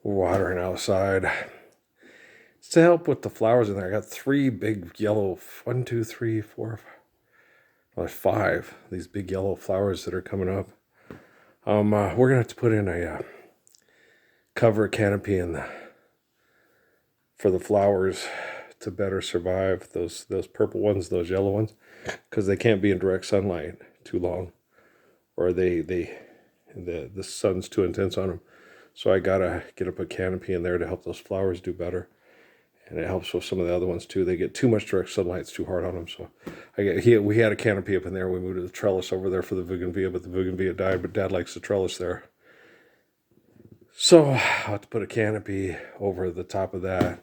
watering outside. It's to help with the flowers in there. I got 3 big yellow, 1, 2, 3, 4, well, 5. These big yellow flowers that are coming up. We're gonna have to put in a cover canopy for the flowers to better survive those purple ones, those yellow ones, because they can't be in direct sunlight too long, or the sun's too intense on them. So I gotta get up a canopy in there to help those flowers do better, and it helps with some of the other ones too. They get too much direct sunlight; it's too hard on them. So we had a canopy up in there. We moved the trellis over there for the bougainvillea, but the bougainvillea died. But Dad likes the trellis there, so I'll have to put a canopy over the top of that.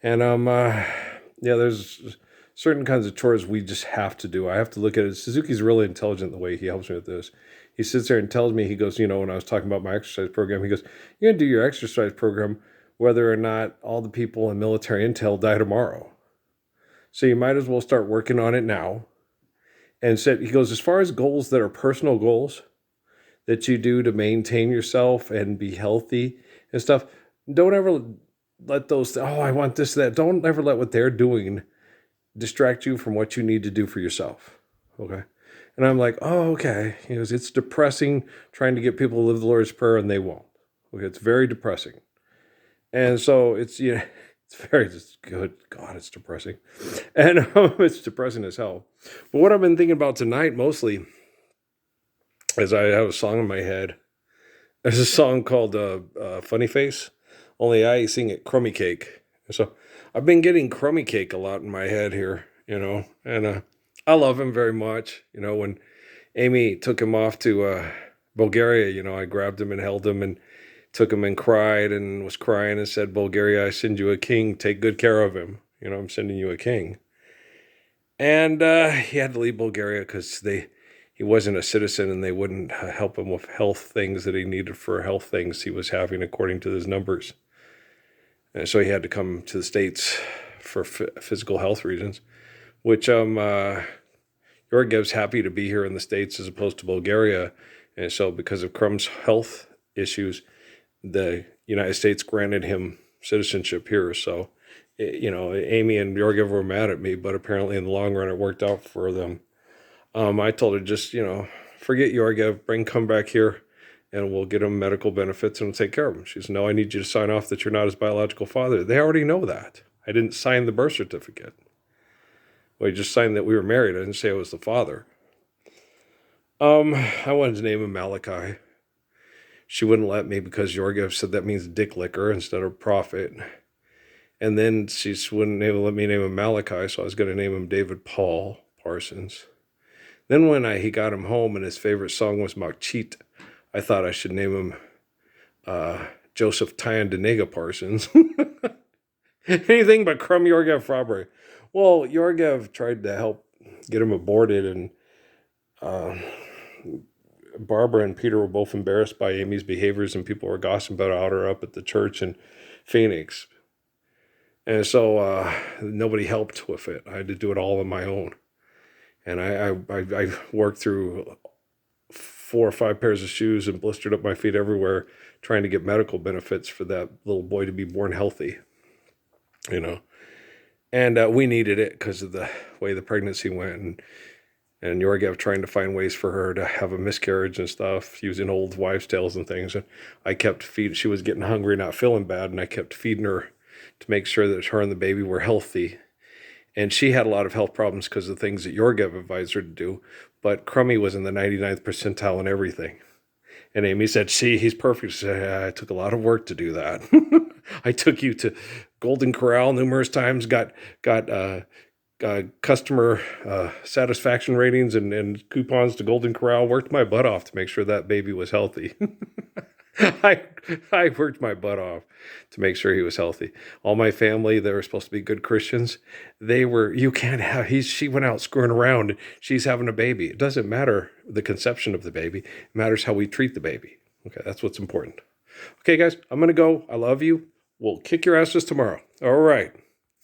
And yeah, there's certain kinds of chores we just have to do. I have to look at it. Suzuki's really intelligent the way he helps me with this. He sits there and tells me, he goes, when I was talking about my exercise program, he goes, you're going to do your exercise program whether or not all the people in military intel die tomorrow. So you might as well start working on it now. And said, he goes, as far as goals that are personal goals that you do to maintain yourself and be healthy and stuff, don't ever let those, I want this, that. Don't ever let what they're doing distract you from what you need to do for yourself. Okay. And I'm like, oh, okay. He goes, it's depressing trying to get people to live the Lord's Prayer and they won't. Okay. It's very depressing. And so it's, it's very good. God, it's depressing. And it's depressing as hell. But what I've been thinking about tonight mostly is I have a song in my head. There's a song called Funny Face. Only I sing it Krummiee Cake. So I've been getting Krummiee Cake a lot in my head here, and I love him very much. When Amy took him off to Bulgaria, I grabbed him and held him and took him and cried and was crying and said, Bulgaria, I send you a king. Take good care of him. I'm sending you a king. And he had to leave Bulgaria because he wasn't a citizen and they wouldn't help him with health things that he needed for health things he was having according to his numbers. And so he had to come to the States for physical health reasons, which Yorgev's happy to be here in the States as opposed to Bulgaria. And so because of Krum's health issues, the United States granted him citizenship here. So, Amy and Yorgev were mad at me, but apparently in the long run it worked out for them. I told her just, forget Yorgev, come back here. And we'll get him medical benefits and we'll take care of him. She said, no, I need you to sign off that you're not his biological father. They already know that. I didn't sign the birth certificate. Well, I just signed that we were married. I didn't say I was the father. I wanted to name him Malachi. She wouldn't let me because Yorgev said that means dick licker instead of prophet. And then she wouldn't let me name him Malachi, so I was going to name him David Paul Parsons. Then when he got him home and his favorite song was Machit, I thought I should name him Joseph Tyandanega Parsons. Anything but Krum Yorgev Frauberg. Well, Yorgev tried to help get him aborted, and Barbara and Peter were both embarrassed by Amy's behaviors, and people were gossiping about her up at the church in Phoenix. And so nobody helped with it. I had to do it all on my own. And I worked through 4 or 5 pairs of shoes and blistered up my feet everywhere trying to get medical benefits for that little boy to be born healthy, And we needed it because of the way the pregnancy went. And Yorgev trying to find ways for her to have a miscarriage and stuff, using old wives' tales and things. And I kept feeding. She was getting hungry, not feeling bad, and I kept feeding her to make sure that her and the baby were healthy. And she had a lot of health problems because of the things that Yorgev advised her to do. But Krummiee was in the 99th percentile in everything. And Amy said, see, he's perfect. She said, I took a lot of work to do that. I took you to Golden Corral numerous times, got customer satisfaction ratings and coupons to Golden Corral, worked my butt off to make sure that baby was healthy. I worked my butt off to make sure he was healthy. All my family, they were supposed to be good Christians. She went out screwing around. She's having a baby. It doesn't matter the conception of the baby. It matters how we treat the baby. Okay, that's what's important. Okay, guys, I'm going to go. I love you. We'll kick your asses tomorrow. All right.